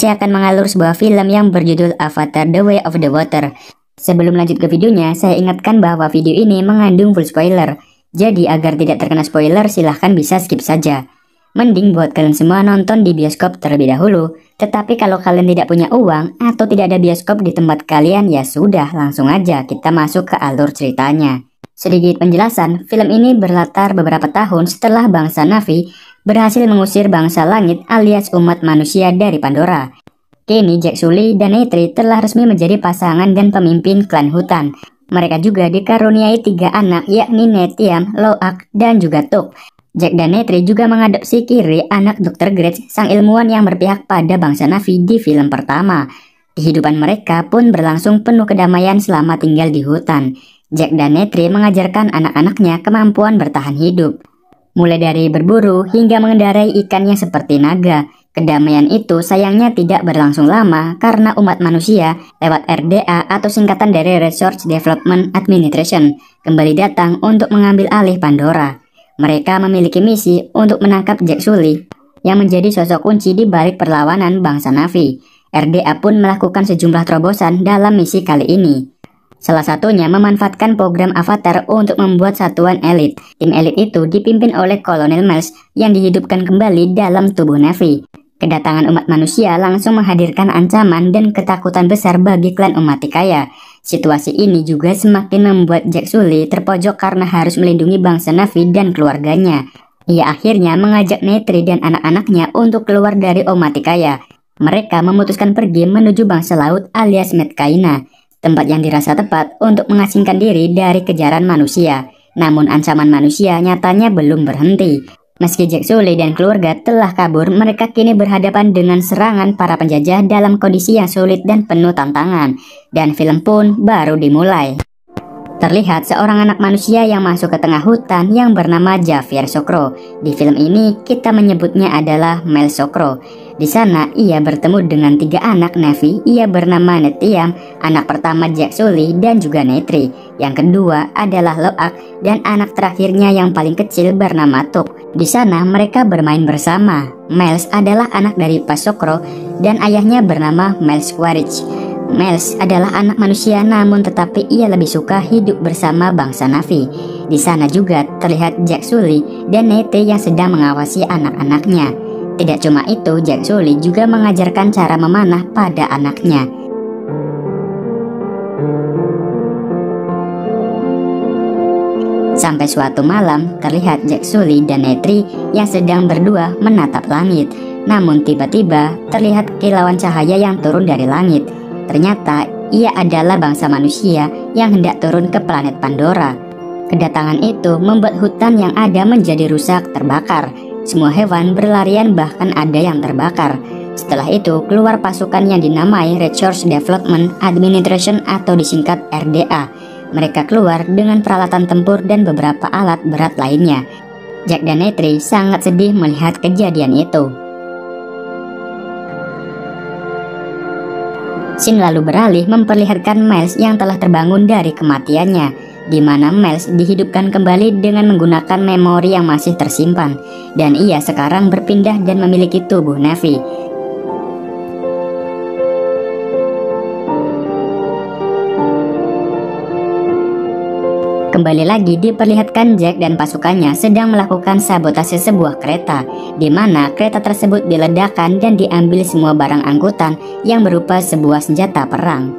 saya akan mengalur sebuah film yang berjudul Avatar: The Way of the Water. Sebelum lanjut ke videonya, saya ingatkan bahwa video ini mengandung full spoiler. Jadi agar tidak terkena spoiler, silahkan bisa skip saja. Mending buat kalian semua nonton di bioskop terlebih dahulu. Tetapi kalau kalian tidak punya uang atau tidak ada bioskop di tempat kalian, ya sudah, langsung aja kita masuk ke alur ceritanya. Sedikit penjelasan, film ini berlatar beberapa tahun setelah bangsa Na'vi berhasil mengusir bangsa langit alias umat manusia dari Pandora. Kini Jack Sully dan Neytiri telah resmi menjadi pasangan dan pemimpin klan hutan. Mereka juga dikaruniai 3 anak, yakni Nethiam, Lo'ak, dan juga Tuk. Jack dan Neytiri juga mengadopsi Kiri, anak Dr. Grech, sang ilmuwan yang berpihak pada bangsa Na'vi di film pertama. Kehidupan mereka pun berlangsung penuh kedamaian selama tinggal di hutan. Jack dan Neytiri mengajarkan anak-anaknya kemampuan bertahan hidup, mulai dari berburu hingga mengendarai ikan yang seperti naga. Kedamaian itu sayangnya tidak berlangsung lama karena umat manusia lewat RDA atau singkatan dari Research Development Administration kembali datang untuk mengambil alih Pandora. Mereka memiliki misi untuk menangkap Jack Sully yang menjadi sosok kunci di balik perlawanan bangsa Na'vi. RDA pun melakukan sejumlah terobosan dalam misi kali ini. Salah satunya memanfaatkan program Avatar untuk membuat satuan elit. Tim elit itu dipimpin oleh Kolonel Miles yang dihidupkan kembali dalam tubuh Na'vi. Kedatangan umat manusia langsung menghadirkan ancaman dan ketakutan besar bagi klan Umaticaya. Situasi ini juga semakin membuat Jack Sully terpojok karena harus melindungi bangsa Na'vi dan keluarganya. Ia akhirnya mengajak Neytiri dan anak-anaknya untuk keluar dari Umaticaya. Mereka memutuskan pergi menuju bangsa laut alias Metkayina, tempat yang dirasa tepat untuk mengasingkan diri dari kejaran manusia. Namun ancaman manusia nyatanya belum berhenti. Meski Jack Sully dan keluarga telah kabur, mereka kini berhadapan dengan serangan para penjajah dalam kondisi yang sulit dan penuh tantangan. Dan film pun baru dimulai. Terlihat seorang anak manusia yang masuk ke tengah hutan yang bernama Javier Sokro. Di film ini kita menyebutnya adalah Mel Sokro. Di sana ia bertemu dengan 3 anak Na'vi. Ia bernama Nethiam, anak pertama Jack Sully dan juga Neytiri. Yang kedua adalah Lo'ak dan anak terakhirnya yang paling kecil bernama Tuk. Di sana mereka bermain bersama. Miles adalah anak dari Pas Sokro dan ayahnya bernama Miles Quaritch. Miles adalah anak manusia, namun tetapi ia lebih suka hidup bersama bangsa Na'vi. Di sana juga terlihat Jack Sully dan Neytiri yang sedang mengawasi anak-anaknya. Tidak cuma itu, Jack Sully juga mengajarkan cara memanah pada anaknya. Sampai suatu malam, terlihat Jack Sully dan Neytiri yang sedang berdua menatap langit. Namun tiba-tiba terlihat kilauan cahaya yang turun dari langit. Ternyata ia adalah bangsa manusia yang hendak turun ke planet Pandora. Kedatangan itu membuat hutan yang ada menjadi rusak, terbakar. Semua hewan berlarian, bahkan ada yang terbakar. Setelah itu keluar pasukan yang dinamai Research Development Administration atau disingkat RDA. Mereka keluar dengan peralatan tempur dan beberapa alat berat lainnya. Jack dan Neytiri sangat sedih melihat kejadian itu. Scene lalu beralih memperlihatkan Miles yang telah terbangun dari kematiannya, di mana Miles dihidupkan kembali dengan menggunakan memori yang masih tersimpan, dan ia sekarang berpindah dan memiliki tubuh Na'vi. Kembali lagi diperlihatkan Jack dan pasukannya sedang melakukan sabotase sebuah kereta, di mana kereta tersebut diledakkan dan diambil semua barang angkutan yang berupa sebuah senjata perang.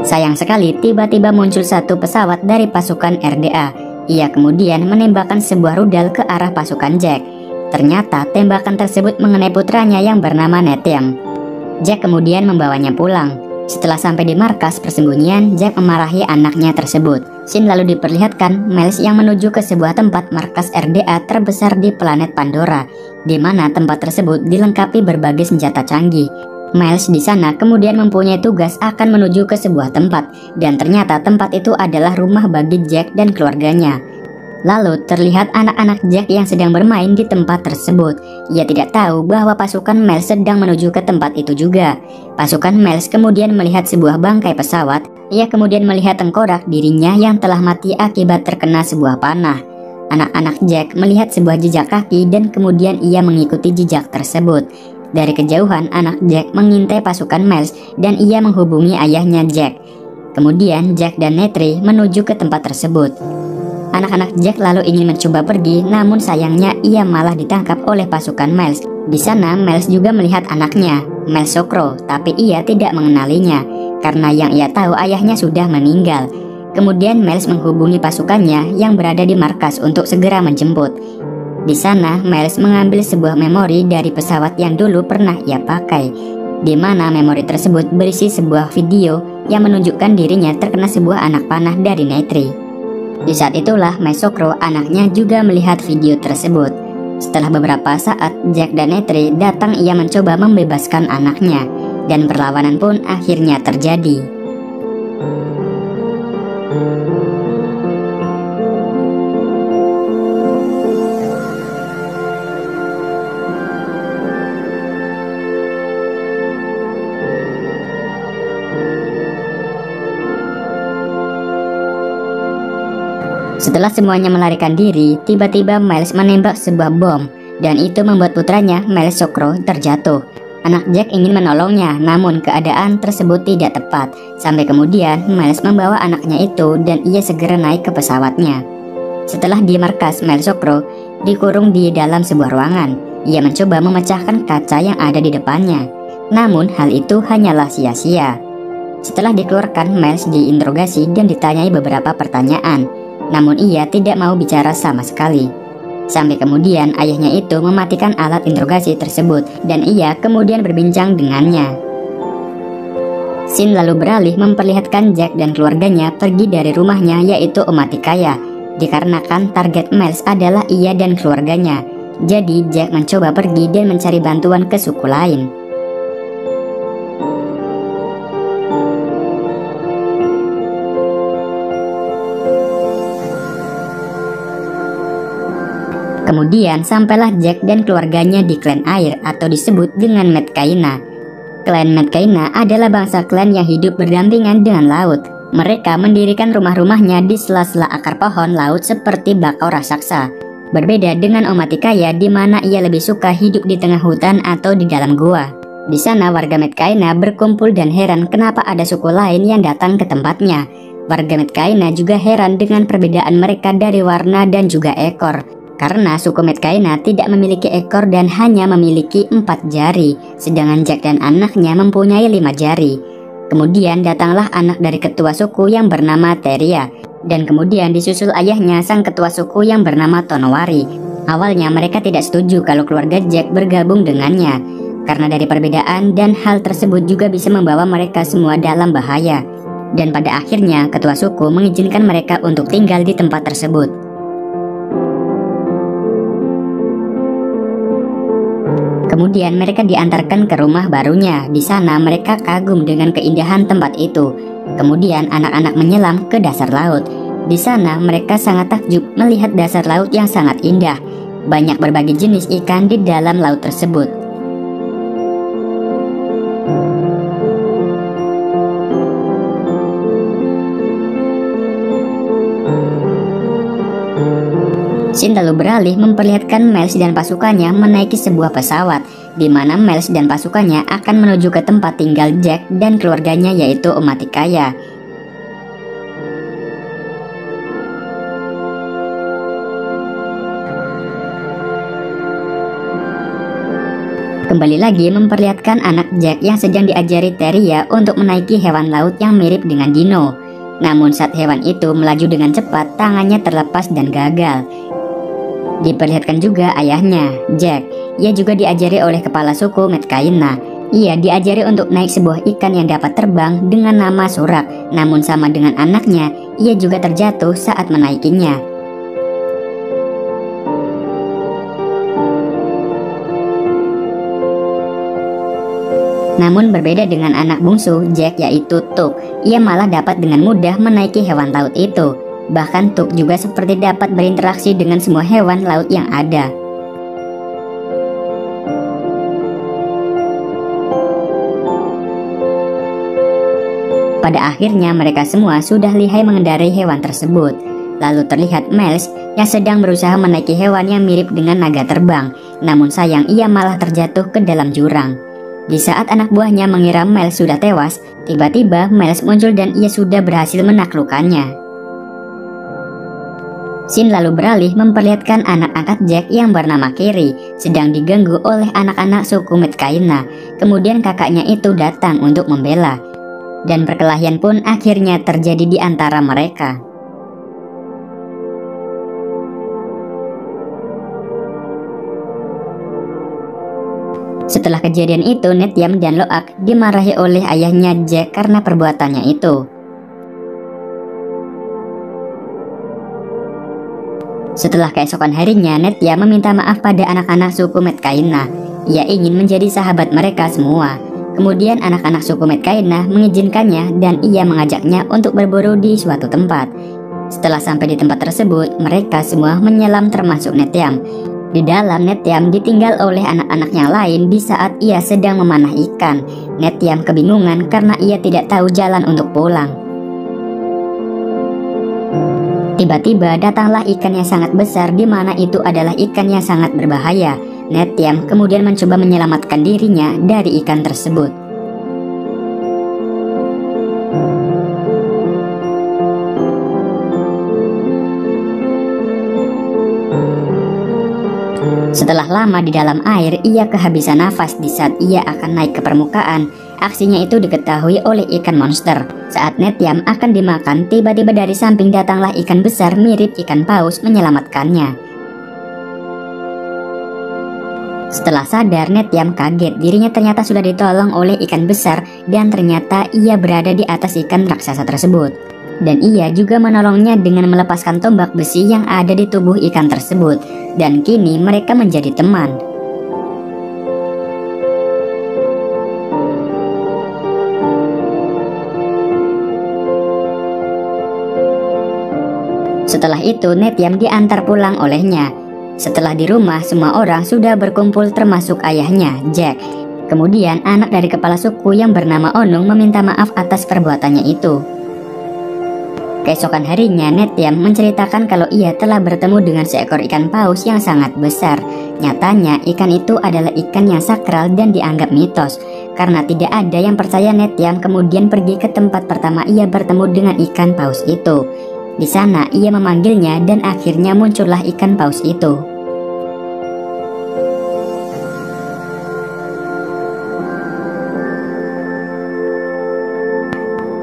Sayang sekali tiba-tiba muncul satu pesawat dari pasukan RDA. Ia kemudian menembakkan sebuah rudal ke arah pasukan Jack. Ternyata tembakan tersebut mengenai putranya yang bernama Nethiam. Jack kemudian membawanya pulang. Setelah sampai di markas persembunyian, Jack memarahi anaknya tersebut. Scene lalu diperlihatkan Miles yang menuju ke sebuah tempat markas RDA terbesar di planet Pandora, di mana tempat tersebut dilengkapi berbagai senjata canggih. Miles di sana kemudian mempunyai tugas akan menuju ke sebuah tempat, dan ternyata tempat itu adalah rumah bagi Jack dan keluarganya. Lalu terlihat anak-anak Jack yang sedang bermain di tempat tersebut. Ia tidak tahu bahwa pasukan Miles sedang menuju ke tempat itu juga. Pasukan Miles kemudian melihat sebuah bangkai pesawat. Ia kemudian melihat tengkorak dirinya yang telah mati akibat terkena sebuah panah. Anak-anak Jack melihat sebuah jejak kaki dan kemudian ia mengikuti jejak tersebut. Dari kejauhan anak Jack mengintai pasukan Miles dan ia menghubungi ayahnya Jack. Kemudian Jack dan Netrie menuju ke tempat tersebut. Anak-anak Jack lalu ingin mencoba pergi, namun sayangnya ia malah ditangkap oleh pasukan Miles. Di sana Miles juga melihat anaknya, Miles Sokro, tapi ia tidak mengenalinya karena yang ia tahu ayahnya sudah meninggal. Kemudian Miles menghubungi pasukannya yang berada di markas untuk segera menjemput. Di sana Miles mengambil sebuah memori dari pesawat yang dulu pernah ia pakai, di mana memori tersebut berisi sebuah video yang menunjukkan dirinya terkena sebuah anak panah dari Netrie. Di saat itulah Miles Sokro, anaknya, juga melihat video tersebut. Setelah beberapa saat Jack dan Netrie datang, ia mencoba membebaskan anaknya, dan perlawanan pun akhirnya terjadi. Setelah semuanya melarikan diri, tiba-tiba Miles menembak sebuah bom, dan itu membuat putranya, Miles Sokro, terjatuh. Anak Jack ingin menolongnya, namun keadaan tersebut tidak tepat. Sampai kemudian Miles membawa anaknya itu dan ia segera naik ke pesawatnya. Setelah di markas, Miles Sokro dikurung di dalam sebuah ruangan. Ia mencoba memecahkan kaca yang ada di depannya, namun hal itu hanyalah sia-sia. Setelah dikeluarkan, Miles diinterogasi dan ditanyai beberapa pertanyaan, namun ia tidak mau bicara sama sekali. Sampai kemudian ayahnya itu mematikan alat interogasi tersebut dan ia kemudian berbincang dengannya. Scene lalu beralih memperlihatkan Jack dan keluarganya pergi dari rumahnya, yaitu Omaticaya, dikarenakan target Miles adalah ia dan keluarganya. Jadi Jack mencoba pergi dan mencari bantuan ke suku lain. Kemudian sampailah Jack dan keluarganya di klan air atau disebut dengan Metkayina. Klan Metkayina adalah bangsa klan yang hidup berdampingan dengan laut. Mereka mendirikan rumah-rumahnya di sela-sela akar pohon laut seperti bakau raksasa. Berbeda dengan Omaticaya di mana ia lebih suka hidup di tengah hutan atau di dalam gua. Di sana warga Metkayina berkumpul dan heran kenapa ada suku lain yang datang ke tempatnya. Warga Metkayina juga heran dengan perbedaan mereka dari warna dan juga ekor. Karena suku Metkayina tidak memiliki ekor dan hanya memiliki 4 jari, sedangkan Jack dan anaknya mempunyai 5 jari. Kemudian datanglah anak dari ketua suku yang bernama Teria, dan kemudian disusul ayahnya sang ketua suku yang bernama Tonowari. Awalnya mereka tidak setuju kalau keluarga Jack bergabung dengannya, karena dari perbedaan dan hal tersebut juga bisa membawa mereka semua dalam bahaya. Dan pada akhirnya ketua suku mengizinkan mereka untuk tinggal di tempat tersebut. Kemudian mereka diantarkan ke rumah barunya. Di sana mereka kagum dengan keindahan tempat itu. Kemudian anak-anak menyelam ke dasar laut. Di sana mereka sangat takjub melihat dasar laut yang sangat indah. Banyak berbagai jenis ikan di dalam laut tersebut. Scene lalu beralih memperlihatkan Miles dan pasukannya menaiki sebuah pesawat, di mana Miles dan pasukannya akan menuju ke tempat tinggal Jack dan keluarganya, yaitu Omaticaya. Kembali lagi memperlihatkan anak Jack yang sedang diajari Teria untuk menaiki hewan laut yang mirip dengan dino. Namun saat hewan itu melaju dengan cepat, tangannya terlepas dan gagal. Diperlihatkan juga ayahnya, Jack. Ia juga diajari oleh kepala suku Metkayina. Ia diajari untuk naik sebuah ikan yang dapat terbang dengan nama Surak. Namun sama dengan anaknya, ia juga terjatuh saat menaikinya. Namun berbeda dengan anak bungsu Jack, yaitu Tuk. Ia malah dapat dengan mudah menaiki hewan laut itu. Bahkan Tuk juga seperti dapat berinteraksi dengan semua hewan laut yang ada. Pada akhirnya mereka semua sudah lihai mengendarai hewan tersebut. Lalu terlihat Miles yang sedang berusaha menaiki hewan yang mirip dengan naga terbang. Namun sayang ia malah terjatuh ke dalam jurang. Di saat anak buahnya mengira Miles sudah tewas, tiba-tiba Miles muncul dan ia sudah berhasil menaklukkannya. Shin lalu beralih memperlihatkan anak angkat Jack yang bernama Kiri sedang diganggu oleh anak-anak suku Metkayina. Kemudian kakaknya itu datang untuk membela. Dan perkelahian pun akhirnya terjadi di antara mereka. Setelah kejadian itu, Nethiam dan Loak dimarahi oleh ayahnya Jack karena perbuatannya itu. Setelah keesokan harinya, Nethiam meminta maaf pada anak-anak suku Metkayina. Ia ingin menjadi sahabat mereka semua. Kemudian anak-anak suku Metkayina mengizinkannya dan ia mengajaknya untuk berburu di suatu tempat. Setelah sampai di tempat tersebut, mereka semua menyelam termasuk Nethiam. Di dalam, Nethiam ditinggal oleh anak-anak yang lain di saat ia sedang memanah ikan. Nethiam kebingungan karena ia tidak tahu jalan untuk pulang. Tiba-tiba datanglah ikan yang sangat besar di mana itu adalah ikan yang sangat berbahaya. Nethiam kemudian mencoba menyelamatkan dirinya dari ikan tersebut. Setelah lama di dalam air, ia kehabisan nafas di saat ia akan naik ke permukaan. Aksinya itu diketahui oleh ikan monster. Saat Nethiam akan dimakan, tiba-tiba dari samping datanglah ikan besar mirip ikan paus menyelamatkannya. Setelah sadar, Nethiam kaget. Dirinya ternyata sudah ditolong oleh ikan besar dan ternyata ia berada di atas ikan raksasa tersebut. Dan ia juga menolongnya dengan melepaskan tombak besi yang ada di tubuh ikan tersebut. Dan kini mereka menjadi teman. Setelah itu, Nethiam diantar pulang olehnya. Setelah di rumah, semua orang sudah berkumpul termasuk ayahnya, Jack. Kemudian anak dari kepala suku yang bernama Onung meminta maaf atas perbuatannya itu. Keesokan harinya, Nethiam menceritakan kalau ia telah bertemu dengan seekor ikan paus yang sangat besar. Nyatanya, ikan itu adalah ikan yang sakral dan dianggap mitos. Karena tidak ada yang percaya, Nethiam kemudian pergi ke tempat pertama ia bertemu dengan ikan paus itu. Di sana ia memanggilnya dan akhirnya muncullah ikan paus itu.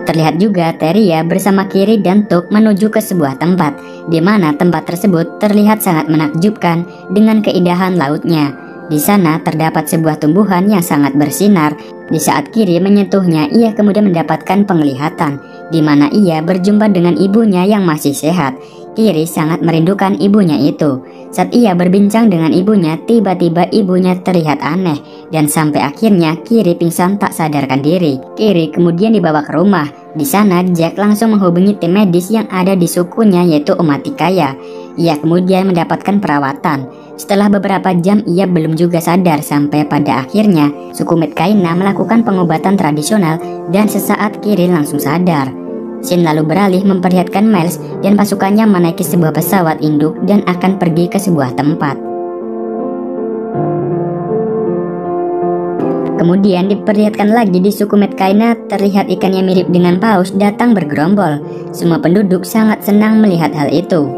Terlihat juga Teria bersama Kiri dan Tuk menuju ke sebuah tempat, di mana tempat tersebut terlihat sangat menakjubkan dengan keindahan lautnya. Di sana terdapat sebuah tumbuhan yang sangat bersinar. Di saat Kiri menyentuhnya, ia kemudian mendapatkan penglihatan, di mana ia berjumpa dengan ibunya yang masih sehat. Kiri sangat merindukan ibunya itu. Saat ia berbincang dengan ibunya, tiba-tiba ibunya terlihat aneh, dan sampai akhirnya Kiri pingsan tak sadarkan diri. Kiri kemudian dibawa ke rumah. Di sana Jack langsung menghubungi tim medis yang ada di sukunya, yaitu Omaticaya. Ia kemudian mendapatkan perawatan. Setelah beberapa jam ia belum juga sadar sampai pada akhirnya suku Metkayina melakukan pengobatan tradisional dan sesaat Kiri langsung sadar. Shin lalu beralih memperlihatkan Miles dan pasukannya menaiki sebuah pesawat induk dan akan pergi ke sebuah tempat. Kemudian diperlihatkan lagi di suku Metkayina terlihat ikan yang mirip dengan paus datang bergerombol. Semua penduduk sangat senang melihat hal itu.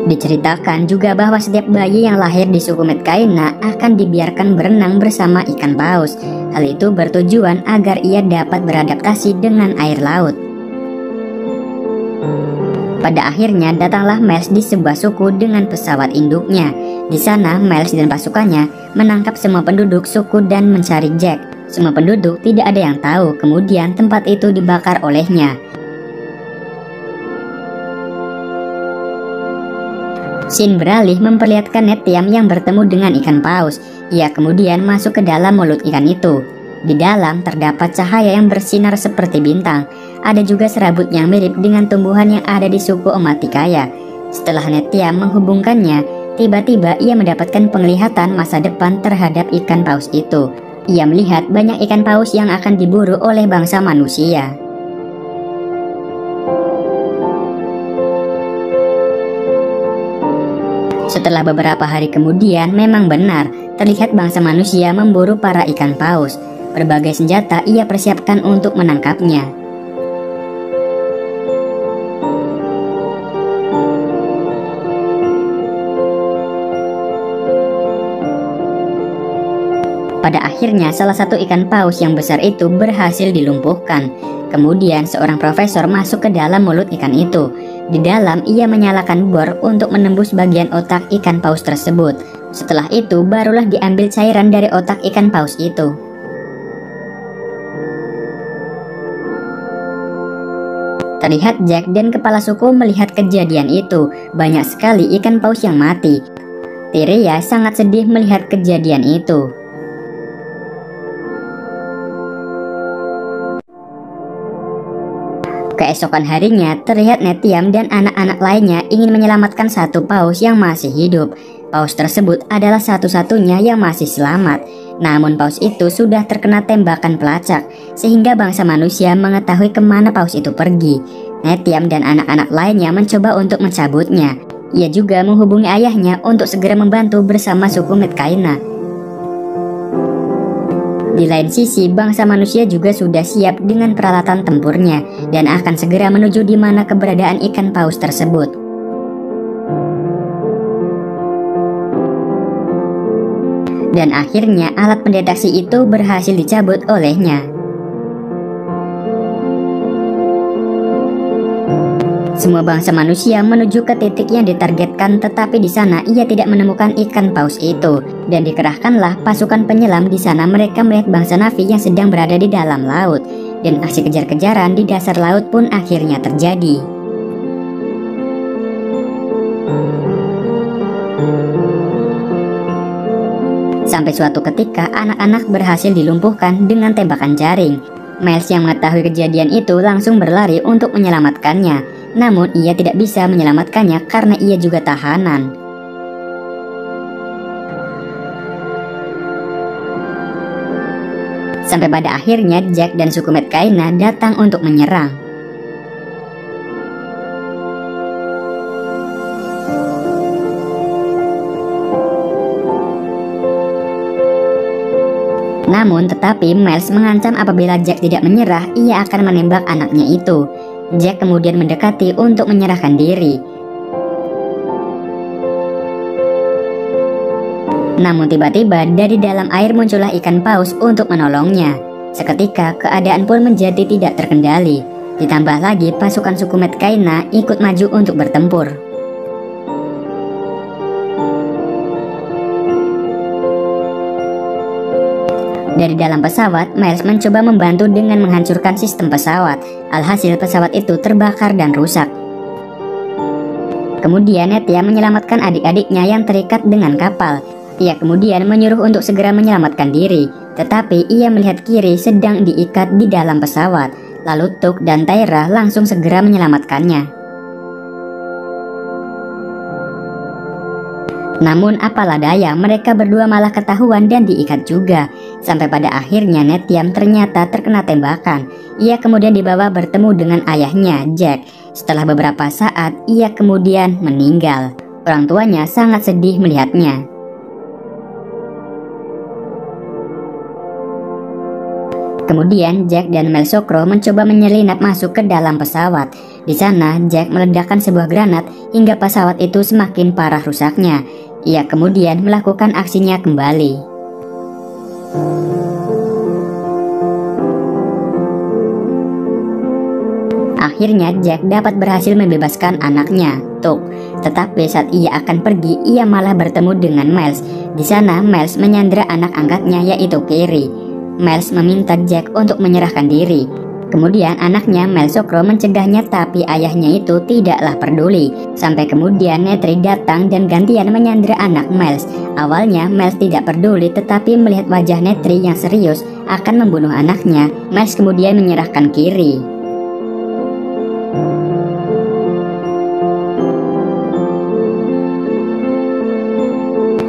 Diceritakan juga bahwa setiap bayi yang lahir di suku Metkayina akan dibiarkan berenang bersama ikan paus. Hal itu bertujuan agar ia dapat beradaptasi dengan air laut. Pada akhirnya datanglah Miles di sebuah suku dengan pesawat induknya. Di sana Miles dan pasukannya menangkap semua penduduk suku dan mencari Jack. Semua penduduk tidak ada yang tahu. Kemudian tempat itu dibakar olehnya. Shin beralih memperlihatkan Nethiam yang bertemu dengan ikan paus. Ia kemudian masuk ke dalam mulut ikan itu. Di dalam terdapat cahaya yang bersinar seperti bintang. Ada juga serabut yang mirip dengan tumbuhan yang ada di suku Omaticaya. Setelah Netiam menghubungkannya, tiba-tiba ia mendapatkan penglihatan masa depan terhadap ikan paus itu. Ia melihat banyak ikan paus yang akan diburu oleh bangsa manusia. Setelah beberapa hari kemudian, memang benar, terlihat bangsa manusia memburu para ikan paus. Berbagai senjata ia persiapkan untuk menangkapnya. Pada akhirnya, salah satu ikan paus yang besar itu berhasil dilumpuhkan. Kemudian, seorang profesor masuk ke dalam mulut ikan itu. Di dalam, ia menyalakan bor untuk menembus bagian otak ikan paus tersebut. Setelah itu, barulah diambil cairan dari otak ikan paus itu. Terlihat Jack dan kepala suku melihat kejadian itu. Banyak sekali ikan paus yang mati. Tyria sangat sedih melihat kejadian itu. Keesokan harinya, terlihat Netiam dan anak-anak lainnya ingin menyelamatkan satu paus yang masih hidup. Paus tersebut adalah satu-satunya yang masih selamat. Namun paus itu sudah terkena tembakan pelacak, sehingga bangsa manusia mengetahui kemana paus itu pergi. Netiam dan anak-anak lainnya mencoba untuk mencabutnya. Ia juga menghubungi ayahnya untuk segera membantu bersama suku Metkaina. Di lain sisi, bangsa manusia juga sudah siap dengan peralatan tempurnya dan akan segera menuju di mana keberadaan ikan paus tersebut. Dan akhirnya alat pendeteksi itu berhasil dicabut olehnya. Semua bangsa manusia menuju ke titik yang ditargetkan, tetapi di sana ia tidak menemukan ikan paus itu. Dan dikerahkanlah pasukan penyelam di sana. Mereka melihat bangsa Na'vi yang sedang berada di dalam laut. Dan aksi kejar-kejaran di dasar laut pun akhirnya terjadi. Sampai suatu ketika anak-anak berhasil dilumpuhkan dengan tembakan jaring. Miles yang mengetahui kejadian itu langsung berlari untuk menyelamatkannya. Namun ia tidak bisa menyelamatkannya karena ia juga tahanan. Sampai pada akhirnya Jack dan suku Metkaina datang untuk menyerang. Namun tetapi Miles mengancam apabila Jack tidak menyerah, ia akan menembak anaknya itu. Jack kemudian mendekati untuk menyerahkan diri. Namun tiba-tiba dari dalam air muncullah ikan paus untuk menolongnya. Seketika keadaan pun menjadi tidak terkendali. Ditambah lagi pasukan suku Metkaina ikut maju untuk bertempur. Dari dalam pesawat, Miles mencoba membantu dengan menghancurkan sistem pesawat. Alhasil pesawat itu terbakar dan rusak. Kemudian Netiam menyelamatkan adik-adiknya yang terikat dengan kapal. Ia kemudian menyuruh untuk segera menyelamatkan diri. Tetapi ia melihat Kiri sedang diikat di dalam pesawat. Lalu Tuk dan Tyra langsung segera menyelamatkannya. Namun apalah daya, mereka berdua malah ketahuan dan diikat juga. Sampai pada akhirnya Netiam ternyata terkena tembakan. Ia kemudian dibawa bertemu dengan ayahnya, Jack. Setelah beberapa saat, ia kemudian meninggal. Orang tuanya sangat sedih melihatnya. Kemudian Jack dan Melsokro mencoba menyelinap masuk ke dalam pesawat. Di sana Jack meledakkan sebuah granat hingga pesawat itu semakin parah rusaknya. Ia kemudian melakukan aksinya kembali. Akhirnya Jack dapat berhasil membebaskan anaknya, Tuk. Tetapi saat ia akan pergi, ia malah bertemu dengan Miles. Di sana Miles menyandera anak angkatnya yaitu Kiri. Miles meminta Jack untuk menyerahkan diri. Kemudian anaknya Melsokro mencegahnya, tapi ayahnya itu tidaklah peduli. Sampai kemudian Netri datang dan gantian menyandera anak Miles. Awalnya Miles tidak peduli, tetapi melihat wajah Netri yang serius, akan membunuh anaknya, Miles kemudian menyerahkan Kiri.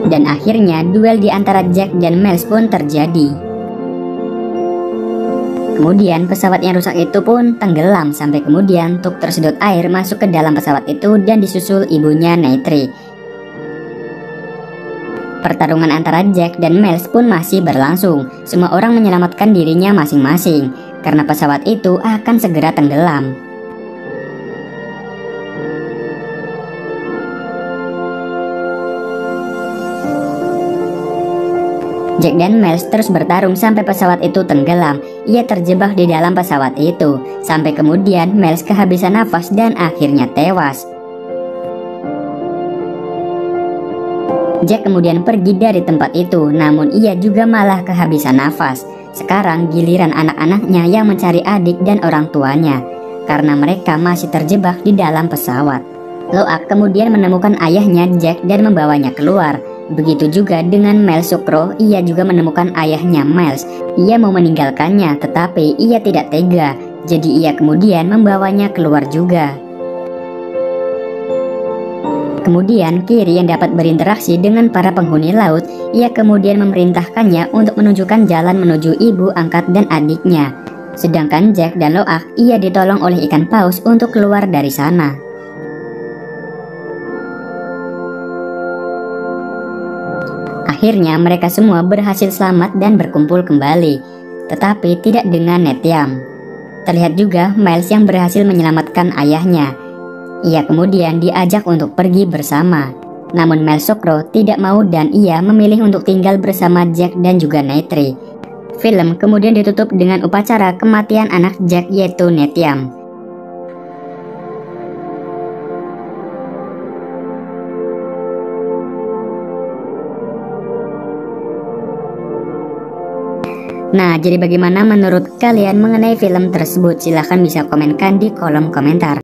Dan akhirnya duel di antara Jack dan Miles pun terjadi. Kemudian pesawat yang rusak itu pun tenggelam sampai kemudian truk tersedot air masuk ke dalam pesawat itu dan disusul ibunya Neytiri. Pertarungan antara Jack dan Miles pun masih berlangsung. Semua orang menyelamatkan dirinya masing-masing karena pesawat itu akan segera tenggelam. Jack dan Miles terus bertarung sampai pesawat itu tenggelam. Ia terjebak di dalam pesawat itu sampai kemudian Miles kehabisan nafas dan akhirnya tewas. Jack kemudian pergi dari tempat itu, namun ia juga malah kehabisan nafas. Sekarang giliran anak-anaknya yang mencari adik dan orang tuanya karena mereka masih terjebak di dalam pesawat. Loak kemudian menemukan ayahnya Jack dan membawanya keluar. Begitu juga dengan Miles Sukro, ia juga menemukan ayahnya Miles. Ia mau meninggalkannya, tetapi ia tidak tega. Jadi ia kemudian membawanya keluar juga. Kemudian Kiri yang dapat berinteraksi dengan para penghuni laut, ia kemudian memerintahkannya untuk menunjukkan jalan menuju ibu angkat dan adiknya. Sedangkan Jack dan Loak, ia ditolong oleh ikan paus untuk keluar dari sana. Akhirnya mereka semua berhasil selamat dan berkumpul kembali, tetapi tidak dengan Nethiam. Terlihat juga Miles yang berhasil menyelamatkan ayahnya. Ia kemudian diajak untuk pergi bersama. Namun Miles Sukro tidak mau dan ia memilih untuk tinggal bersama Jack dan juga Neytiri. Film kemudian ditutup dengan upacara kematian anak Jack yaitu Nethiam. Nah, jadi bagaimana menurut kalian mengenai film tersebut? Silahkan bisa komenkan di kolom komentar.